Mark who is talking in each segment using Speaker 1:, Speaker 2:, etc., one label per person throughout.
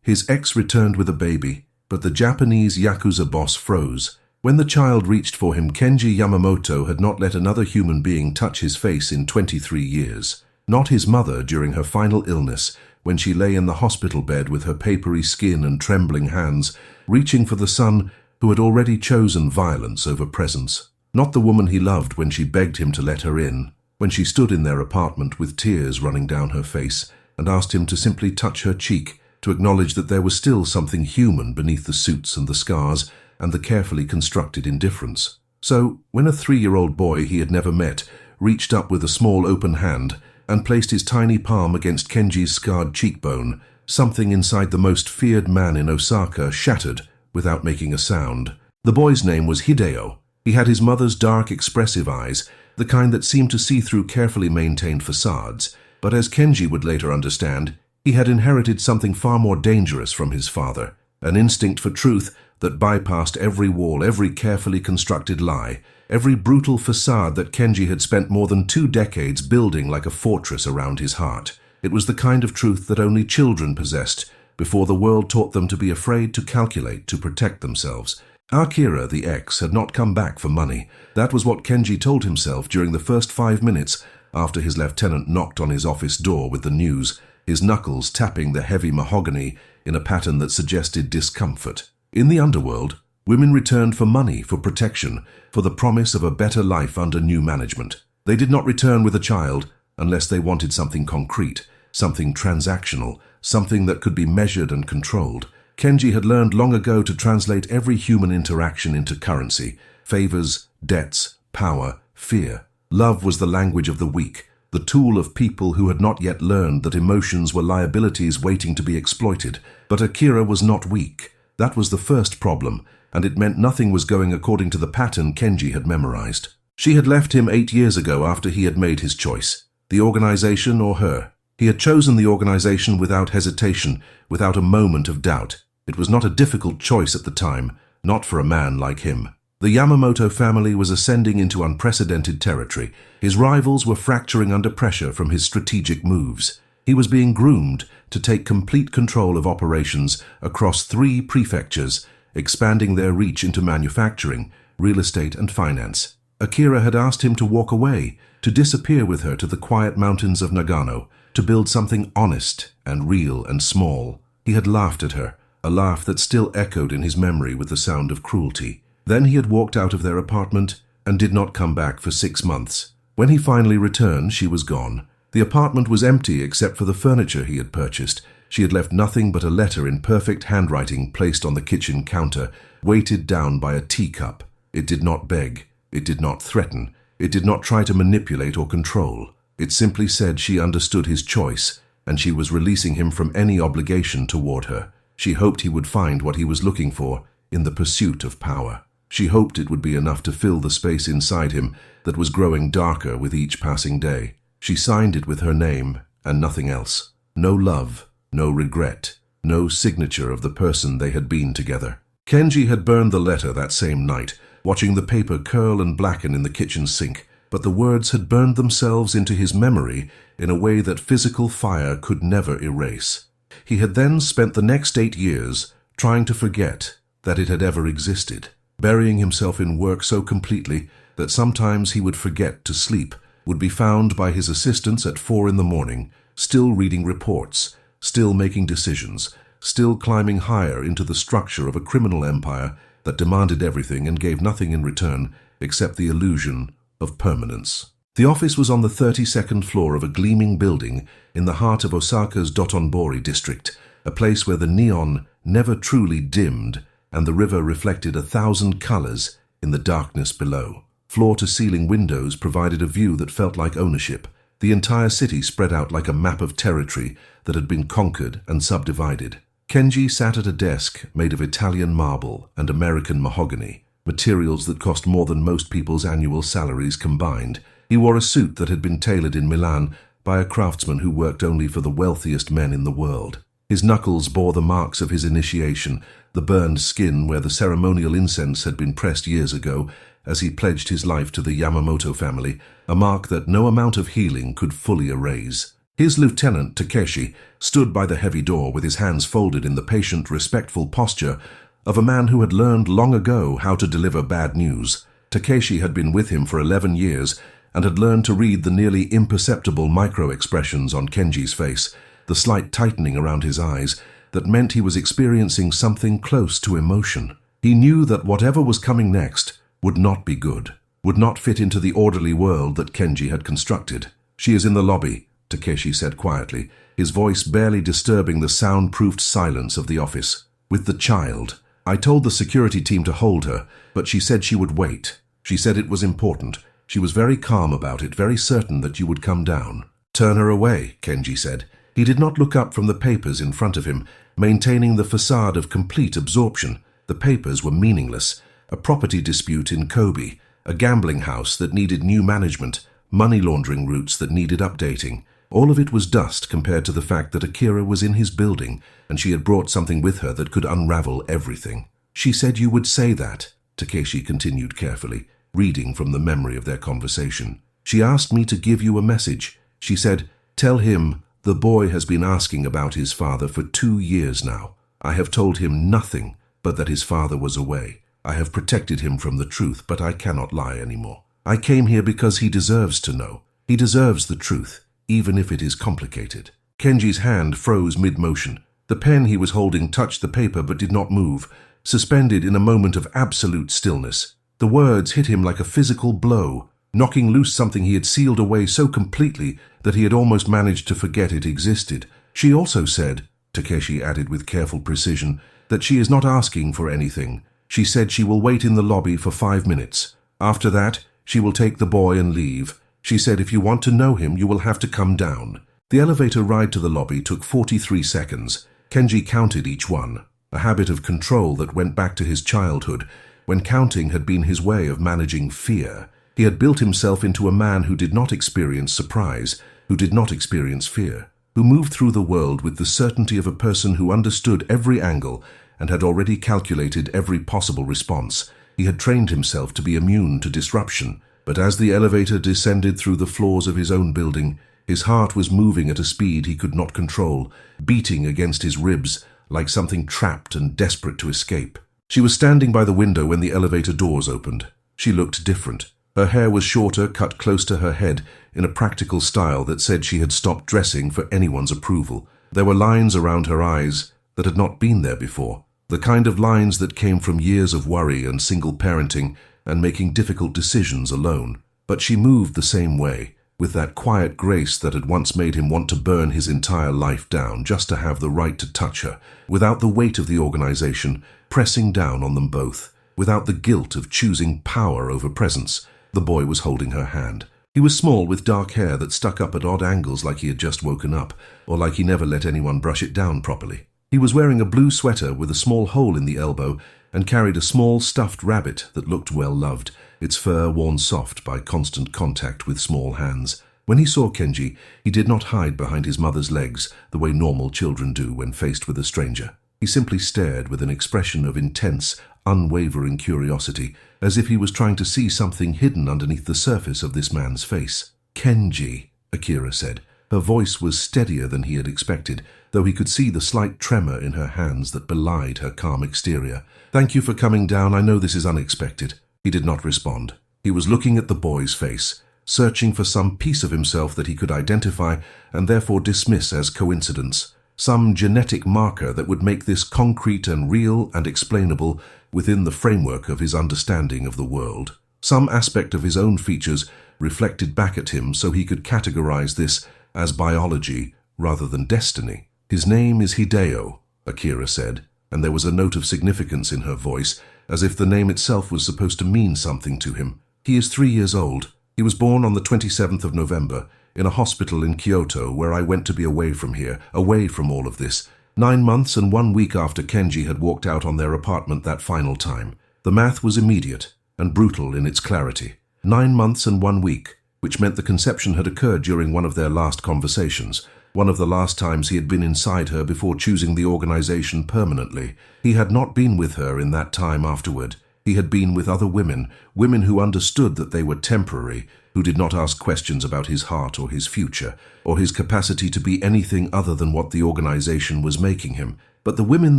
Speaker 1: His ex returned with a baby, but the Japanese Yakuza boss froze. When the child reached for him, Kenji Yamamoto had not let another human being touch his face in 23 years. Not his mother during her final illness, when she lay in the hospital bed with her papery skin and trembling hands, reaching for the son who had already chosen violence over presence. Not the woman he loved when she begged him to let her in, when she stood in their apartment with tears running down her face and asked him to simply touch her cheek, to acknowledge that there was still something human beneath the suits and the scars and the carefully constructed indifference. So, when a 3-year-old boy he had never met reached up with a small open hand and placed his tiny palm against Kenji's scarred cheekbone, something inside the most feared man in Osaka shattered without making a sound. The boy's name was Hideo. He had his mother's dark, expressive eyes, the kind that seemed to see through carefully maintained facades. But as Kenji would later understand, he had inherited something far more dangerous from his father, an instinct for truth that bypassed every wall, every carefully constructed lie, every brutal facade that Kenji had spent more than 2 decades building like a fortress around his heart. It was the kind of truth that only children possessed, before the world taught them to be afraid to calculate, to protect themselves. Akira, the ex, had not come back for money. That was what Kenji told himself during the first 5 minutes after his lieutenant knocked on his office door with the news, his knuckles tapping the heavy mahogany in a pattern that suggested discomfort. In the underworld, women returned for money, for protection, for the promise of a better life under new management. They did not return with a child unless they wanted something concrete, something transactional, something that could be measured and controlled. Kenji had learned long ago to translate every human interaction into currency: favors, debts, power, fear. Love was the language of the weak, the tool of people who had not yet learned that emotions were liabilities waiting to be exploited. But Akira was not weak. That was the first problem, and it meant nothing was going according to the pattern Kenji had memorized. She had left him 8 years ago after he had made his choice. The organization or her. He had chosen the organization without hesitation, without a moment of doubt. It was not a difficult choice at the time, not for a man like him. The Yamamoto family was ascending into unprecedented territory. His rivals were fracturing under pressure from his strategic moves. He was being groomed to take complete control of operations across 3 prefectures, expanding their reach into manufacturing, real estate, and finance. Akira had asked him to walk away, to disappear with her to the quiet mountains of Nagano, to build something honest and real and small. He had laughed at her, a laugh that still echoed in his memory with the sound of cruelty. Then he had walked out of their apartment and did not come back for 6 months. When he finally returned, she was gone. The apartment was empty except for the furniture he had purchased. She had left nothing but a letter in perfect handwriting placed on the kitchen counter, weighted down by a teacup. It did not beg. It did not threaten. It did not try to manipulate or control. It simply said she understood his choice, and she was releasing him from any obligation toward her. She hoped he would find what he was looking for in the pursuit of power. She hoped it would be enough to fill the space inside him that was growing darker with each passing day. She signed it with her name and nothing else. No love, no regret, no signature of the person they had been together. Kenji had burned the letter that same night, watching the paper curl and blacken in the kitchen sink, but the words had burned themselves into his memory in a way that physical fire could never erase. He had then spent the next 8 years trying to forget that it had ever existed, burying himself in work so completely that sometimes he would forget to sleep, would be found by his assistants at 4 in the morning, still reading reports, still making decisions, still climbing higher into the structure of a criminal empire that demanded everything and gave nothing in return except the illusion of permanence. The office was on the 32nd floor of a gleaming building in the heart of Osaka's Dotonbori district, a place where the neon never truly dimmed and the river reflected 1,000 colors in the darkness below. Floor-to-ceiling windows provided a view that felt like ownership. The entire city spread out like a map of territory that had been conquered and subdivided. Kenji sat at a desk made of Italian marble and American mahogany, materials that cost more than most people's annual salaries combined. He wore a suit that had been tailored in Milan by a craftsman who worked only for the wealthiest men in the world. His knuckles bore the marks of his initiation, the burned skin where the ceremonial incense had been pressed years ago as he pledged his life to the Yamamoto family, a mark that no amount of healing could fully erase. His lieutenant, Takeshi, stood by the heavy door with his hands folded in the patient, respectful posture of a man who had learned long ago how to deliver bad news. Takeshi had been with him for 11 years and had learned to read the nearly imperceptible micro-expressions on Kenji's face, the slight tightening around his eyes that meant he was experiencing something close to emotion. He knew that whatever was coming next would not be good, would not fit into the orderly world that Kenji had constructed. "She is in the lobby," Takeshi said quietly, his voice barely disturbing the soundproofed silence of the office. "With the child. I told the security team to hold her, but she said she would wait. She said it was important. She was very calm about it, very certain that you would come down." "Turn her away," Kenji said. He did not look up from the papers in front of him, maintaining the facade of complete absorption. The papers were meaningless. A property dispute in Kobe, a gambling house that needed new management, money laundering routes that needed updating. All of it was dust compared to the fact that Akira was in his building and she had brought something with her that could unravel everything. "She said you would say that," Takeshi continued carefully, reading from the memory of their conversation. "She asked me to give you a message. She said, 'Tell him the boy has been asking about his father for 2 years now. I have told him nothing but that his father was away. I have protected him from the truth, but I cannot lie anymore. I came here because he deserves to know. He deserves the truth, even if it is complicated." Kenji's hand froze mid-motion. The pen he was holding touched the paper but did not move, suspended in a moment of absolute stillness. The words hit him like a physical blow, knocking loose something he had sealed away so completely that he had almost managed to forget it existed. "She also said," Takeshi added with careful precision, "that she is not asking for anything. She said she will wait in the lobby for 5 minutes. After that, she will take the boy and leave. She said if you want to know him, you will have to come down." The elevator ride to the lobby took 43 seconds. Kenji counted each one, a habit of control that went back to his childhood, when counting had been his way of managing fear. He had built himself into a man who did not experience surprise, who did not experience fear, who moved through the world with the certainty of a person who understood every angle and had already calculated every possible response. He had trained himself to be immune to disruption, but as the elevator descended through the floors of his own building, his heart was moving at a speed he could not control, beating against his ribs like something trapped and desperate to escape. She was standing by the window when the elevator doors opened. She looked different. Her hair was shorter, cut close to her head, in a practical style that said she had stopped dressing for anyone's approval. There were lines around her eyes that had not been there before, the kind of lines that came from years of worry and single parenting and making difficult decisions alone. But she moved the same way, with that quiet grace that had once made him want to burn his entire life down just to have the right to touch her, without the weight of the organization pressing down on them both, without the guilt of choosing power over presence. The boy was holding her hand. He was small, with dark hair that stuck up at odd angles like he had just woken up, or like he never let anyone brush it down properly. He was wearing a blue sweater with a small hole in the elbow and carried a small stuffed rabbit that looked well loved, its fur worn soft by constant contact with small hands. When he saw Kenji, he did not hide behind his mother's legs the way normal children do when faced with a stranger. He simply stared with an expression of intense, unwavering curiosity, as if he was trying to see something hidden underneath the surface of this man's face. "Kenji," Akira said. Her voice was steadier than he had expected, though he could see the slight tremor in her hands that belied her calm exterior. "Thank you for coming down. I know this is unexpected." He did not respond. He was looking at the boy's face, searching for some piece of himself that he could identify and therefore dismiss as coincidence, some genetic marker that would make this concrete and real and explainable within the framework of his understanding of the world. Some aspect of his own features reflected back at him so he could categorize this as biology rather than destiny. "His name is Hideo," Akira said, and there was a note of significance in her voice, as if the name itself was supposed to mean something to him. "He is 3 years old. He was born on the 27th of November, in a hospital in Kyoto, where I went to be away from here, away from all of this, 9 months and 1 week after Kenji had walked out on their apartment that final time. The math was immediate and brutal in its clarity. 9 months and 1 week, which meant the conception had occurred during one of their last conversations, one of the last times he had been inside her before choosing the organization permanently. He had not been with her in that time afterward. He had been with other women, women who understood that they were temporary, who did not ask questions about his heart or his future, or his capacity to be anything other than what the organization was making him. But the women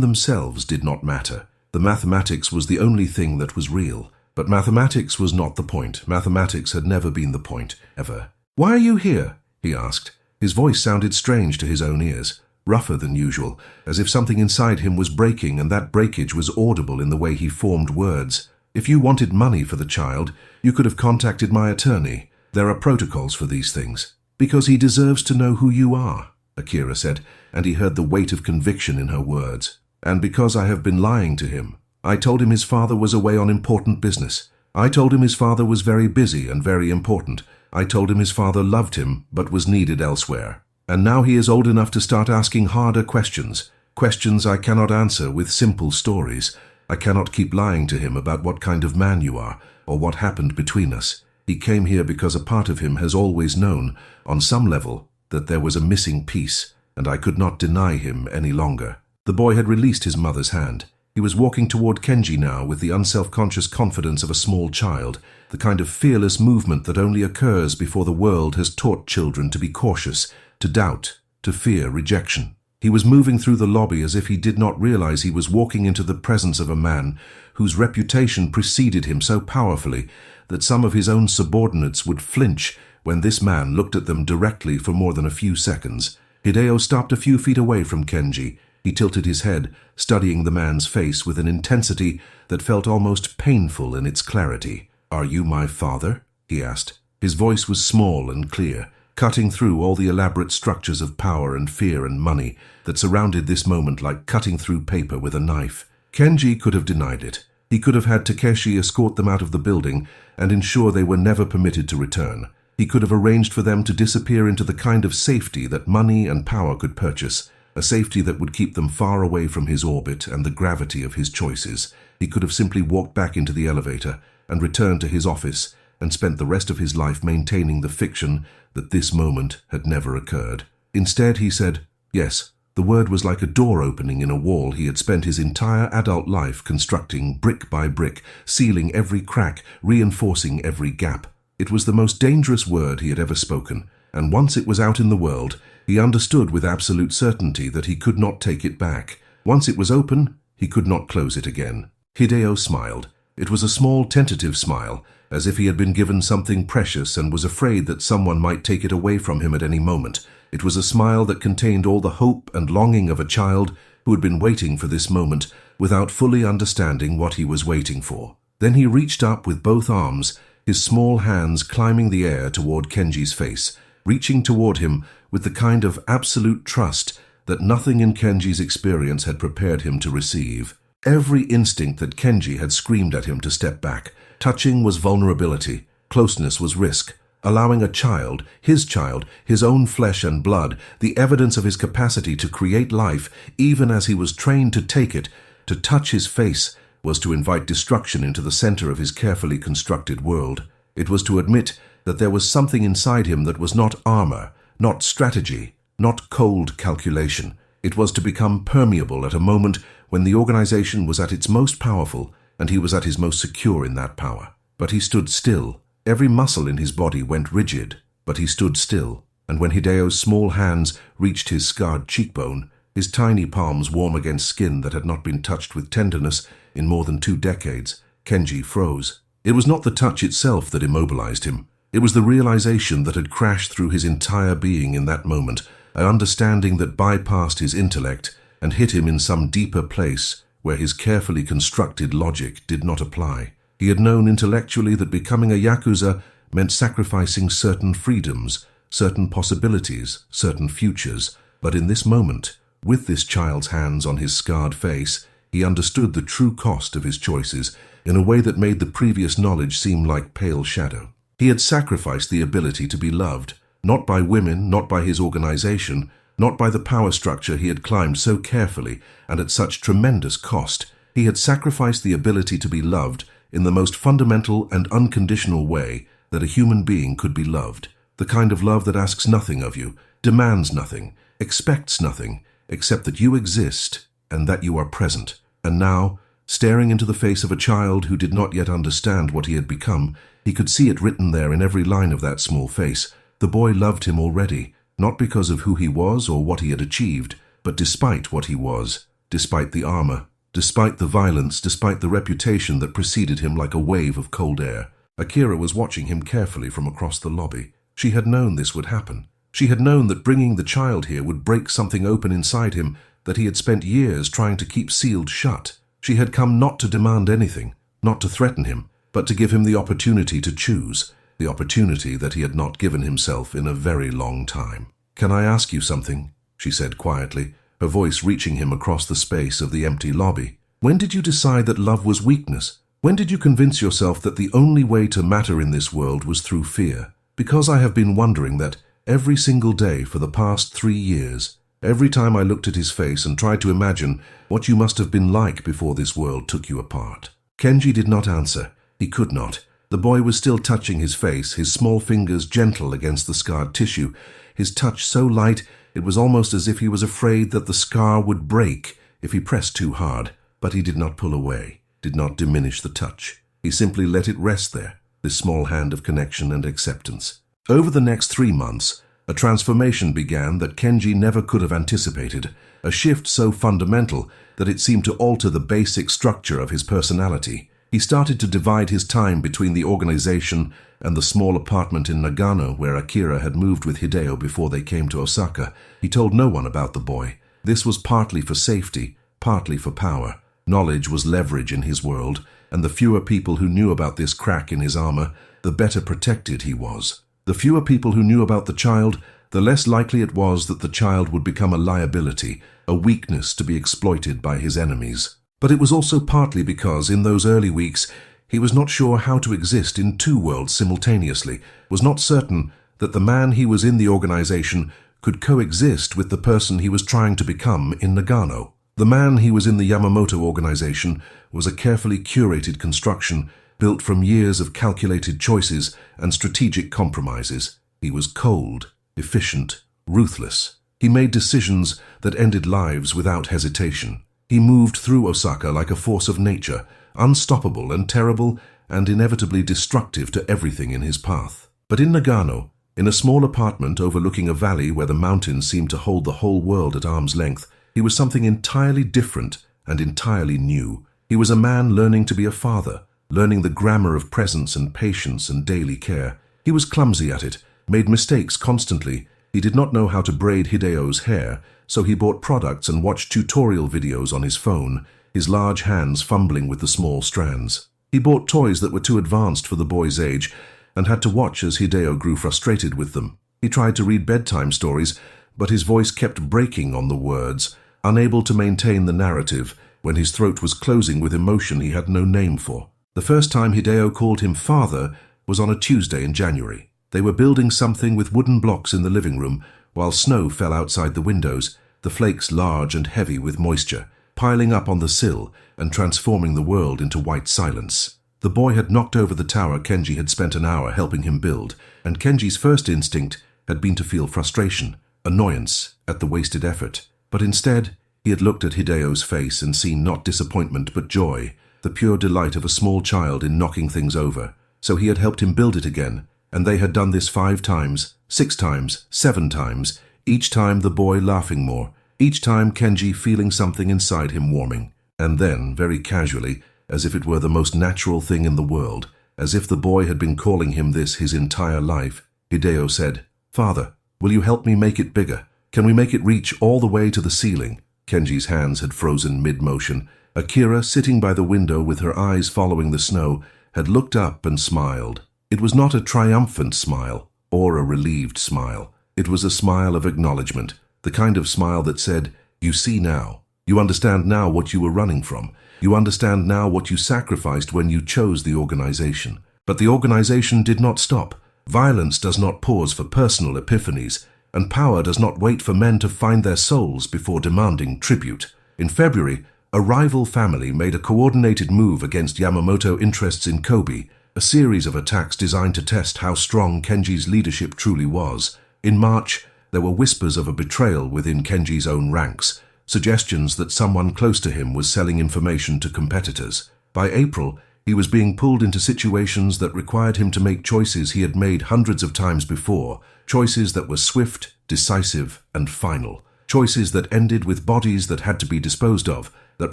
Speaker 1: themselves did not matter. The mathematics was the only thing that was real. But mathematics was not the point. Mathematics had never been the point, ever. "Why are you here?" he asked. His voice sounded strange to his own ears, rougher than usual, as if something inside him was breaking, and that breakage was audible in the way he formed words. "If you wanted money for the child, you could have contacted my attorney. There are protocols for these things." "Because he deserves to know who you are," Akira said, and he heard the weight of conviction in her words. "And because I have been lying to him. I told him his father was away on important business. I told him his father was very busy and very important. I told him his father loved him, but was needed elsewhere. And now he is old enough to start asking harder questions. Questions I cannot answer with simple stories. I cannot keep lying to him about what kind of man you are, or what happened between us. He came here because a part of him has always known, on some level, that there was a missing piece, and I could not deny him any longer." The boy had released his mother's hand. He was walking toward Kenji now with the unself-conscious confidence of a small child, the kind of fearless movement that only occurs before the world has taught children to be cautious, to doubt, to fear rejection. He was moving through the lobby as if he did not realize he was walking into the presence of a man whose reputation preceded him so powerfully that some of his own subordinates would flinch when this man looked at them directly for more than a few seconds. Hideo stopped a few feet away from Kenji. He tilted his head, studying the man's face with an intensity that felt almost painful in its clarity. "Are you my father?" he asked. His voice was small and clear, cutting through all the elaborate structures of power and fear and money that surrounded this moment like cutting through paper with a knife. Kenji could have denied it. He could have had Takeshi escort them out of the building and ensure they were never permitted to return. He could have arranged for them to disappear into the kind of safety that money and power could purchase, a safety that would keep them far away from his orbit and the gravity of his choices. He could have simply walked back into the elevator and returned to his office and spent the rest of his life maintaining the fiction that this moment had never occurred. Instead, he said, yes. The word was like a door opening in a wall he had spent his entire adult life constructing brick by brick, sealing every crack, reinforcing every gap. It was the most dangerous word he had ever spoken, and once it was out in the world, he understood with absolute certainty that he could not take it back. Once it was open, he could not close it again. Hideo smiled. It was a small, tentative smile, as if he had been given something precious and was afraid that someone might take it away from him at any moment. It was a smile that contained all the hope and longing of a child who had been waiting for this moment without fully understanding what he was waiting for. Then he reached up with both arms, his small hands climbing the air toward Kenji's face, reaching toward him with the kind of absolute trust that nothing in Kenji's experience had prepared him to receive. Every instinct that Kenji had screamed at him to step back. Touching was vulnerability, closeness was risk. Allowing a child, his own flesh and blood, the evidence of his capacity to create life, even as he was trained to take it, to touch his face, was to invite destruction into the center of his carefully constructed world. It was to admit that there was something inside him that was not armor, not strategy, not cold calculation. It was to become permeable at a moment when the organization was at its most powerful, and he was at his most secure in that power. But he stood still. Every muscle in his body went rigid, but he stood still, and when Hideo's small hands reached his scarred cheekbone, his tiny palms warm against skin that had not been touched with tenderness in more than 2 decades, Kenji froze. It was not the touch itself that immobilized him. It was the realization that had crashed through his entire being in that moment, an understanding that bypassed his intellect and hit him in some deeper place where his carefully constructed logic did not apply. He had known intellectually that becoming a Yakuza meant sacrificing certain freedoms, certain possibilities, certain futures. But in this moment, with this child's hands on his scarred face, he understood the true cost of his choices in a way that made the previous knowledge seem like pale shadow. He had sacrificed the ability to be loved, not by women, not by his organization, not by the power structure he had climbed so carefully and at such tremendous cost. He had sacrificed the ability to be loved in the most fundamental and unconditional way that a human being could be loved, the kind of love that asks nothing of you, demands nothing, expects nothing, except that you exist and that you are present. And now, staring into the face of a child who did not yet understand what he had become. He could see it written there in every line of that small face. The boy loved him already, not because of who he was or what he had achieved, but despite what he was, despite the armor, despite the violence, despite the reputation that preceded him like a wave of cold air. Akira was watching him carefully from across the lobby. She had known this would happen. She had known that bringing the child here would break something open inside him that he had spent years trying to keep sealed shut. She had come not to demand anything, not to threaten him, but to give him the opportunity to choose, the opportunity that he had not given himself in a very long time. "Can I ask you something?" she said quietly, her voice reaching him across the space of the empty lobby. "When did you decide that love was weakness? When did you convince yourself that the only way to matter in this world was through fear? Because I have been wondering that every single day for the past 3 years, every time I looked at his face and tried to imagine what you must have been like before this world took you apart." Kenji did not answer. He could not. The boy was still touching his face, his small fingers gentle against the scarred tissue, his touch so light it was almost as if he was afraid that the scar would break if he pressed too hard. But he did not pull away, did not diminish the touch. He simply let it rest there, this small hand of connection and acceptance. Over the next 3 months, a transformation began that Kenji never could have anticipated, a shift so fundamental that it seemed to alter the basic structure of his personality. He started to divide his time between the organization and the small apartment in Nagano where Akira had moved with Hideo before they came to Osaka. He told no one about the boy. This was partly for safety, partly for power. Knowledge was leverage in his world, and the fewer people who knew about this crack in his armor, the better protected he was. The fewer people who knew about the child, the less likely it was that the child would become a liability, a weakness to be exploited by his enemies. But it was also partly because, in those early weeks, he was not sure how to exist in 2 worlds simultaneously, was not certain that the man he was in the organization could coexist with the person he was trying to become in Nagano. The man he was in the Yamamoto organization was a carefully curated construction built from years of calculated choices and strategic compromises. He was cold, efficient, ruthless. He made decisions that ended lives without hesitation. He moved through Osaka like a force of nature, unstoppable and terrible and inevitably destructive to everything in his path. But in Nagano, in a small apartment overlooking a valley where the mountains seemed to hold the whole world at arm's length, he was something entirely different and entirely new. He was a man learning to be a father, learning the grammar of presence and patience and daily care. He was clumsy at it, made mistakes constantly. He did not know how to braid Hideo's hair, so he bought products and watched tutorial videos on his phone, his large hands fumbling with the small strands. He bought toys that were too advanced for the boy's age and had to watch as Hideo grew frustrated with them. He tried to read bedtime stories, but his voice kept breaking on the words, unable to maintain the narrative when his throat was closing with emotion he had no name for. The first time Hideo called him father was on a Tuesday in January. They were building something with wooden blocks in the living room while snow fell outside the windows, the flakes large and heavy with moisture, piling up on the sill and transforming the world into white silence. The boy had knocked over the tower Kenji had spent an hour helping him build, and Kenji's first instinct had been to feel frustration, annoyance at the wasted effort. But instead, he had looked at Hideo's face and seen not disappointment but joy, the pure delight of a small child in knocking things over. So he had helped him build it again, and they had done this 5 times, 6 times, 7 times, each time the boy laughing more, each time Kenji feeling something inside him warming. And then, very casually, as if it were the most natural thing in the world, as if the boy had been calling him this his entire life, Hideo said, "Father, will you help me make it bigger? Can we make it reach all the way to the ceiling?" Kenji's hands had frozen mid-motion. Akira, sitting by the window with her eyes following the snow, had looked up and smiled. It was not a triumphant smile or a relieved smile. It was a smile of acknowledgement, the kind of smile that said, "You see now. You understand now what you were running from. You understand now what you sacrificed when you chose the organization." But the organization did not stop. Violence does not pause for personal epiphanies, and power does not wait for men to find their souls before demanding tribute. In February, a rival family made a coordinated move against Yamamoto interests in Kobe, a series of attacks designed to test how strong Kenji's leadership truly was. In March, there were whispers of a betrayal within Kenji's own ranks. suggestions that someone close to him was selling information to competitors. By April, he was being pulled into situations that required him to make choices he had made hundreds of times before, choices that were swift, decisive, and final, choices that ended with bodies that had to be disposed of, that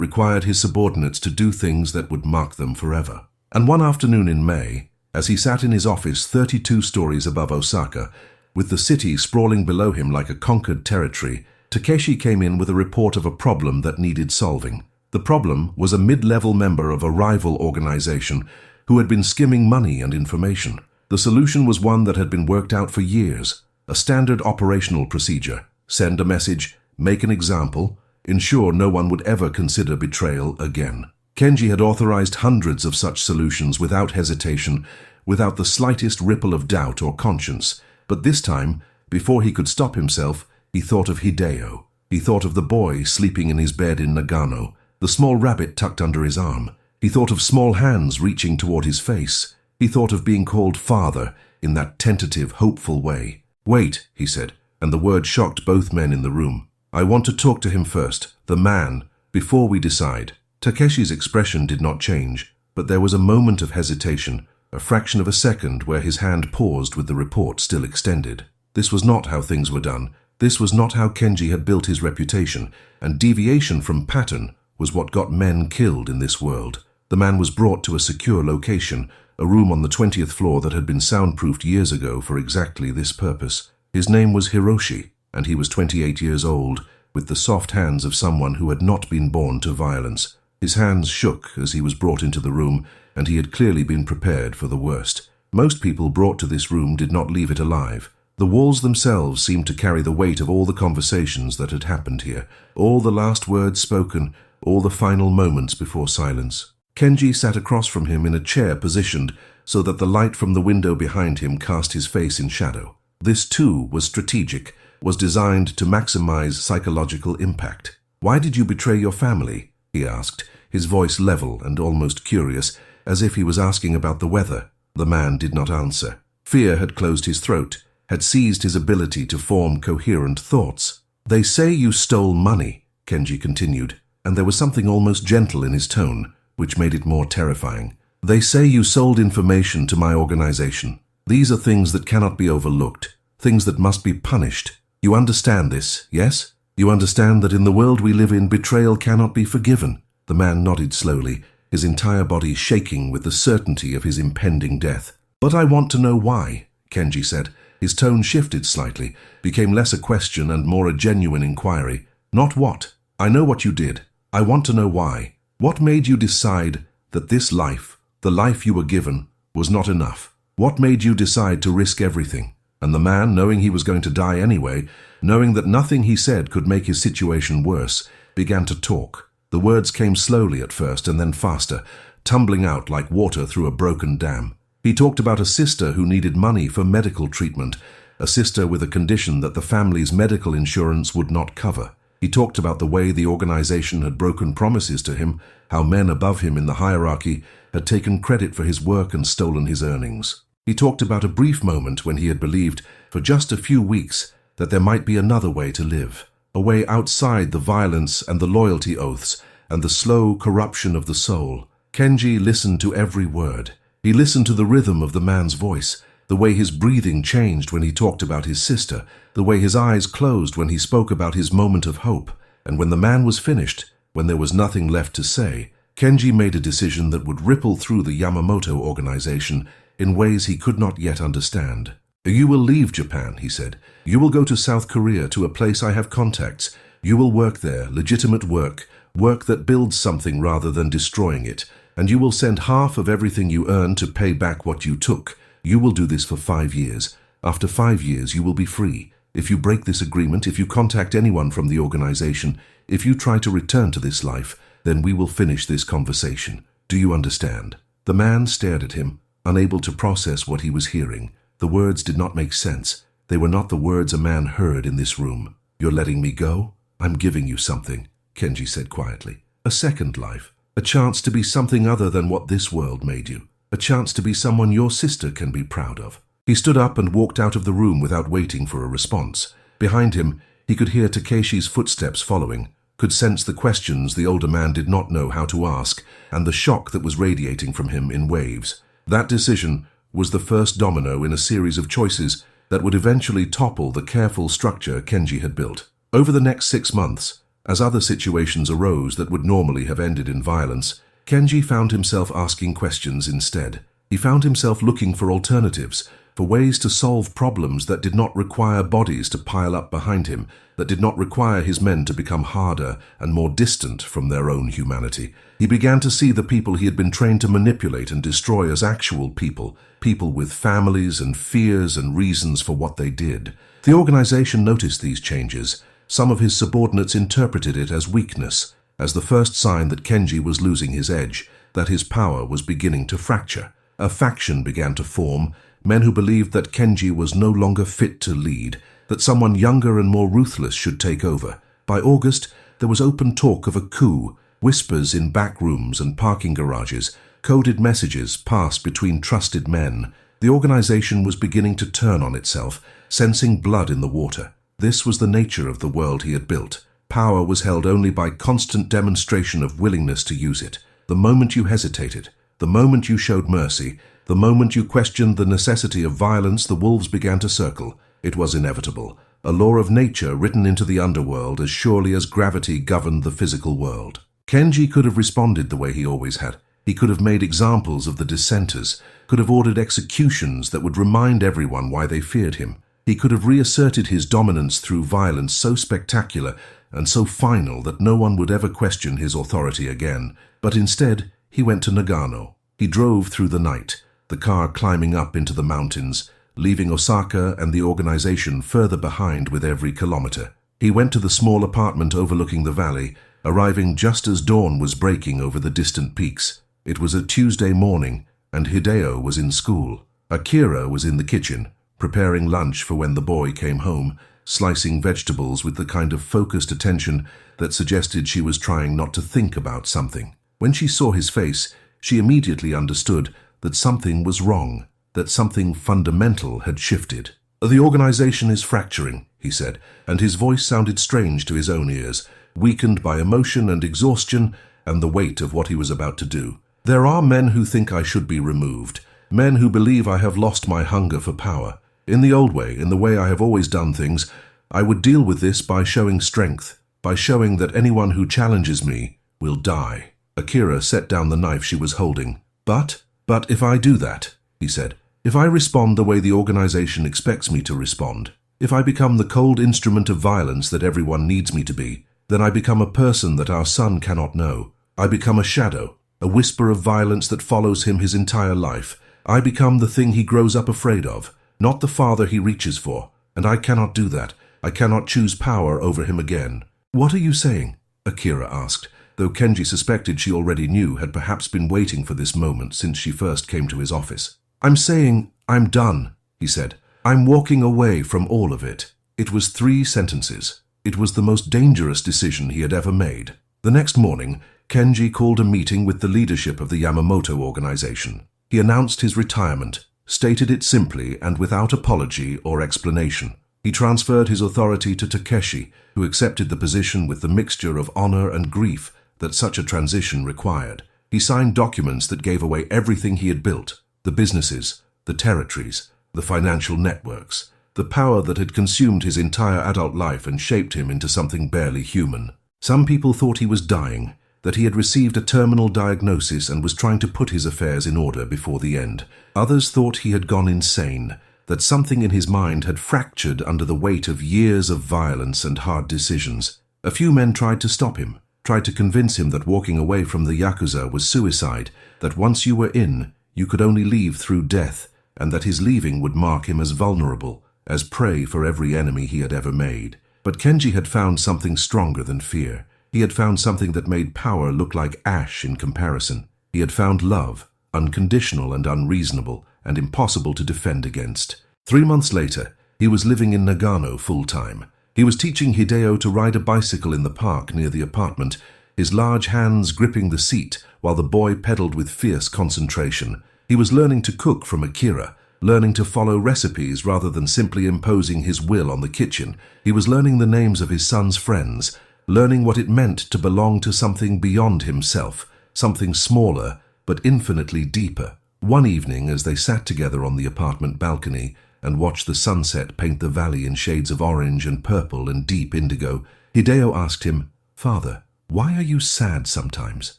Speaker 1: required his subordinates to do things that would mark them forever. And one afternoon in May, as he sat in his office 32 stories above Osaka, with the city sprawling below him like a conquered territory, Takeshi came in with a report of a problem that needed solving. The problem was a mid-level member of a rival organization who had been skimming money and information. The solution was one that had been worked out for years, a standard operational procedure: send a message, make an example, ensure no one would ever consider betrayal again. Kenji had authorized hundreds of such solutions without hesitation, without the slightest ripple of doubt or conscience. But this time, before he could stop himself, he thought of Hideo. He thought of the boy sleeping in his bed in Nagano, the small rabbit tucked under his arm. He thought of small hands reaching toward his face. He thought of being called father in that tentative, hopeful way. "Wait," he said, and the word shocked both men in the room. "I want to talk to him first, the man, before we decide." Takeshi's expression did not change, but there was a moment of hesitation, a fraction of a second where his hand paused with the report still extended. This was not how things were done. This was not how Kenji had built his reputation, and deviation from pattern was what got men killed in this world. The man was brought to a secure location, a room on the 20th floor that had been soundproofed years ago for exactly this purpose. His name was Hiroshi, and he was 28 years old, with the soft hands of someone who had not been born to violence. His hands shook as he was brought into the room, and he had clearly been prepared for the worst. Most people brought to this room did not leave it alive. The walls themselves seemed to carry the weight of all the conversations that had happened here, all the last words spoken, all the final moments before silence. Kenji sat across from him in a chair positioned so that the light from the window behind him cast his face in shadow. This too was strategic, was designed to maximize psychological impact. "Why did you betray your family?" he asked, his voice level and almost curious, as if he was asking about the weather. The man did not answer. Fear had closed his throat, had seized his ability to form coherent thoughts. "They say you stole money," Kenji continued, and there was something almost gentle in his tone, which made it more terrifying. "They say you sold information to my organization. These are things that cannot be overlooked, things that must be punished. You understand this, yes? You understand that in the world we live in, betrayal cannot be forgiven." The man nodded slowly, his entire body shaking with the certainty of his impending death. "But I want to know why," Kenji said. His tone shifted slightly, became less a question and more a genuine inquiry. "Not what. I know what you did. I want to know why. What made you decide that this life, the life you were given, was not enough? What made you decide to risk everything?" And the man, knowing he was going to die anyway, knowing that nothing he said could make his situation worse, began to talk. The words came slowly at first and then faster, tumbling out like water through a broken dam. He talked about a sister who needed money for medical treatment, a sister with a condition that the family's medical insurance would not cover. He talked about the way the organization had broken promises to him, how men above him in the hierarchy had taken credit for his work and stolen his earnings. He talked about a brief moment when he had believed, for just a few weeks, that there might be another way to live, a way outside the violence and the loyalty oaths and the slow corruption of the soul. Kenji listened to every word. He listened to the rhythm of the man's voice, the way his breathing changed when he talked about his sister, the way his eyes closed when he spoke about his moment of hope. And when the man was finished, when there was nothing left to say, Kenji made a decision that would ripple through the Yamamoto organization in ways he could not yet understand. "You will leave Japan," he said. "You will go to South Korea, to a place I have contacts. You will work there, legitimate work, work that builds something rather than destroying it. And you will send half of everything you earn to pay back what you took. You will do this for 5 years. After 5 years, you will be free. If you break this agreement, if you contact anyone from the organization, if you try to return to this life, then we will finish this conversation. Do you understand?" The man stared at him, unable to process what he was hearing. The words did not make sense. They were not the words a man heard in this room. "You're letting me go? I'm giving you something," Kenji said quietly. "A second life. A chance to be something other than what this world made you. A chance to be someone your sister can be proud of." He stood up and walked out of the room without waiting for a response. Behind him, he could hear Takeshi's footsteps following, could sense the questions the older man did not know how to ask, and the shock that was radiating from him in waves. That decision was the first domino in a series of choices that would eventually topple the careful structure Kenji had built. Over the next 6 months, as other situations arose that would normally have ended in violence, Kenji found himself asking questions instead. He found himself looking for alternatives, for ways to solve problems that did not require bodies to pile up behind him, that did not require his men to become harder and more distant from their own humanity. He began to see the people he had been trained to manipulate and destroy as actual people, people with families and fears and reasons for what they did. The organization noticed these changes. Some of his subordinates interpreted it as weakness, as the first sign that Kenji was losing his edge, that his power was beginning to fracture. A faction began to form, men who believed that Kenji was no longer fit to lead, that someone younger and more ruthless should take over. By August, there was open talk of a coup, whispers in back rooms and parking garages, coded messages passed between trusted men. The organization was beginning to turn on itself, sensing blood in the water. This was the nature of the world he had built. Power was held only by constant demonstration of willingness to use it. The moment you hesitated, the moment you showed mercy, the moment you questioned the necessity of violence, the wolves began to circle. It was inevitable, a law of nature written into the underworld as surely as gravity governed the physical world. Kenji could have responded the way he always had. He could have made examples of the dissenters, could have ordered executions that would remind everyone why they feared him. He could have reasserted his dominance through violence so spectacular and so final that no one would ever question his authority again. But instead, he went to Nagano. He drove through the night, the car climbing up into the mountains, leaving Osaka and the organization further behind with every kilometer. He went to the small apartment overlooking the valley, arriving just as dawn was breaking over the distant peaks. It was a Tuesday morning, and Hideo was in school. Akira was in the kitchen, preparing lunch for when the boy came home, slicing vegetables with the kind of focused attention that suggested she was trying not to think about something. When she saw his face, she immediately understood that something was wrong, that something fundamental had shifted. "The organization is fracturing," he said, and his voice sounded strange to his own ears, weakened by emotion and exhaustion and the weight of what he was about to do. "There are men who think I should be removed, men who believe I have lost my hunger for power. In the old way, in the way I have always done things, I would deal with this by showing strength, by showing that anyone who challenges me will die." Akira set down the knife she was holding. But if I do that," he said, "if I respond the way the organization expects me to respond, if I become the cold instrument of violence that everyone needs me to be, then I become a person that our son cannot know. I become a shadow, a whisper of violence that follows him his entire life. I become the thing he grows up afraid of, not the father he reaches for, and I cannot do that. I cannot choose power over him again." "What are you saying?" Akira asked, though Kenji suspected she already knew, had perhaps been waiting for this moment since she first came to his office. "I'm saying I'm done," he said. "I'm walking away from all of it." It was 3 sentences. It was the most dangerous decision he had ever made. The next morning, Kenji called a meeting with the leadership of the Yamamoto organization. He announced his retirement, stated it simply and without apology or explanation. He transferred his authority to Takeshi, who accepted the position with the mixture of honor and grief that such a transition required. He signed documents that gave away everything he had built, the businesses, the territories, the financial networks, the power that had consumed his entire adult life and shaped him into something barely human. Some people thought he was dying, that he had received a terminal diagnosis and was trying to put his affairs in order before the end. Others thought he had gone insane, that something in his mind had fractured under the weight of years of violence and hard decisions. A few men tried to stop him, tried to convince him that walking away from the Yakuza was suicide, that once you were in, you could only leave through death, and that his leaving would mark him as vulnerable, as prey for every enemy he had ever made. But Kenji had found something stronger than fear. He had found something that made power look like ash in comparison. He had found love, unconditional and unreasonable, and impossible to defend against. 3 months later, he was living in Nagano full-time. He was teaching Hideo to ride a bicycle in the park near the apartment, his large hands gripping the seat while the boy pedaled with fierce concentration. He was learning to cook from Akira, learning to follow recipes rather than simply imposing his will on the kitchen. He was learning the names of his son's friends, learning what it meant to belong to something beyond himself, something smaller but infinitely deeper. One evening, as they sat together on the apartment balcony and watched the sunset paint the valley in shades of orange and purple and deep indigo, Hideo asked him, "Father, why are you sad sometimes?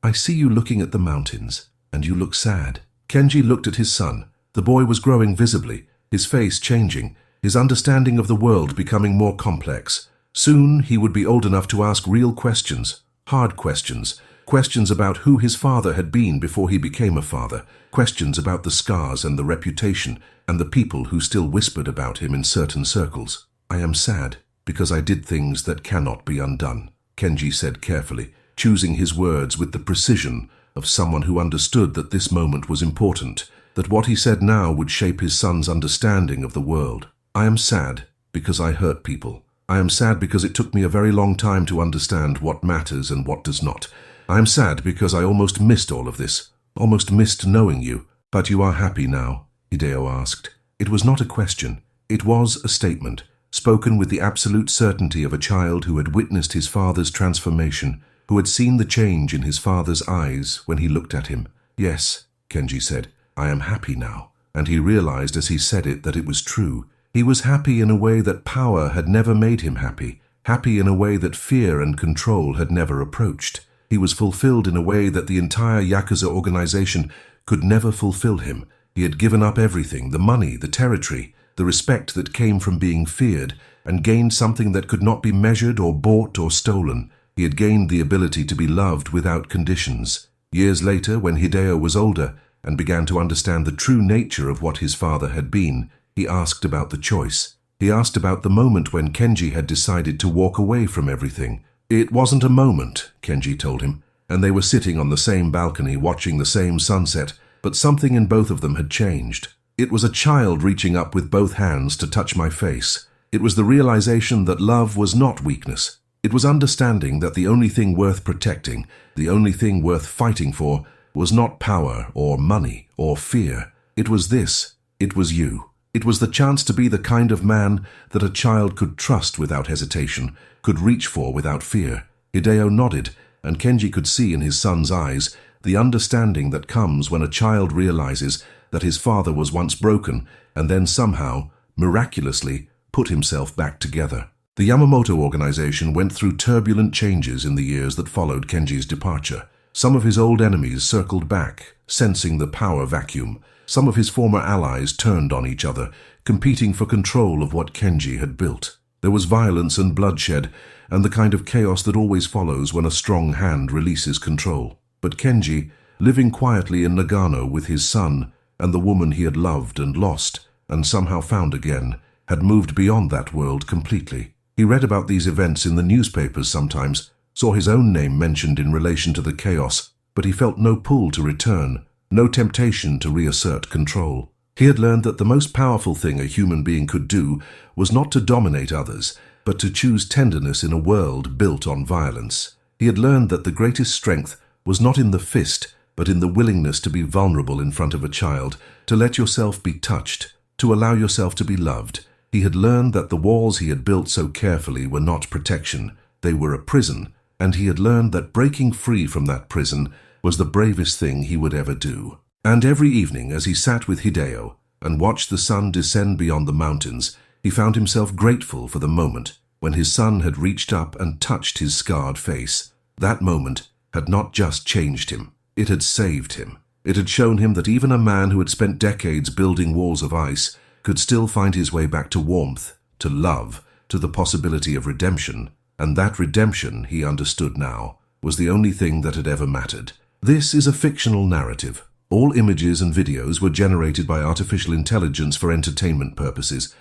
Speaker 1: I see you looking at the mountains, and you look sad." Kenji looked at his son. The boy was growing visibly, his face changing, his understanding of the world becoming more complex. Soon he would be old enough to ask real questions, hard questions, questions about who his father had been before he became a father, questions about the scars and the reputation and the people who still whispered about him in certain circles. "I am sad because I did things that cannot be undone," Kenji said carefully, choosing his words with the precision of someone who understood that this moment was important, that what he said now would shape his son's understanding of the world. "I am sad because I hurt people. I am sad because it took me a very long time to understand what matters and what does not. I am sad because I almost missed all of this, almost missed knowing you." "But you are happy now?" Hideo asked. It was not a question. It was a statement, spoken with the absolute certainty of a child who had witnessed his father's transformation, who had seen the change in his father's eyes when he looked at him. "Yes," Kenji said, "I am happy now." And he realized as he said it that it was true. He was happy in a way that power had never made him happy, happy in a way that fear and control had never approached. He was fulfilled in a way that the entire Yakuza organization could never fulfill him. He had given up everything, the money, the territory, the respect that came from being feared, and gained something that could not be measured or bought or stolen. He had gained the ability to be loved without conditions. Years later, when Hideo was older and began to understand the true nature of what his father had been, he asked about the choice. He asked about the moment when Kenji had decided to walk away from everything. "It wasn't a moment," Kenji told him, and they were sitting on the same balcony watching the same sunset, but something in both of them had changed. "It was a child reaching up with both hands to touch my face. It was the realization that love was not weakness. It was understanding that the only thing worth protecting, the only thing worth fighting for, was not power or money or fear. It was this. It was you. It was the chance to be the kind of man that a child could trust without hesitation, could reach for without fear." Hideo nodded, and Kenji could see in his son's eyes the understanding that comes when a child realizes that his father was once broken and then somehow, miraculously, put himself back together. The Yamamoto organization went through turbulent changes in the years that followed Kenji's departure. Some of his old enemies circled back, sensing the power vacuum. Some of his former allies turned on each other, competing for control of what Kenji had built. There was violence and bloodshed, and the kind of chaos that always follows when a strong hand releases control. But Kenji, living quietly in Nagano with his son and the woman he had loved and lost, and somehow found again, had moved beyond that world completely. He read about these events in the newspapers sometimes, saw his own name mentioned in relation to the chaos, but he felt no pull to return, no temptation to reassert control. He had learned that the most powerful thing a human being could do was not to dominate others, but to choose tenderness in a world built on violence. He had learned that the greatest strength was not in the fist, but in the willingness to be vulnerable in front of a child, to let yourself be touched, to allow yourself to be loved. He had learned that the walls he had built so carefully were not protection, they were a prison, and he had learned that breaking free from that prison was the bravest thing he would ever do. And every evening, as he sat with Hideo and watched the sun descend beyond the mountains, he found himself grateful for the moment when his son had reached up and touched his scarred face. That moment had not just changed him, it had saved him. It had shown him that even a man who had spent decades building walls of ice could still find his way back to warmth, to love, to the possibility of redemption. And that redemption, he understood now, was the only thing that had ever mattered. This is a fictional narrative. All images and videos were generated by artificial intelligence for entertainment purposes.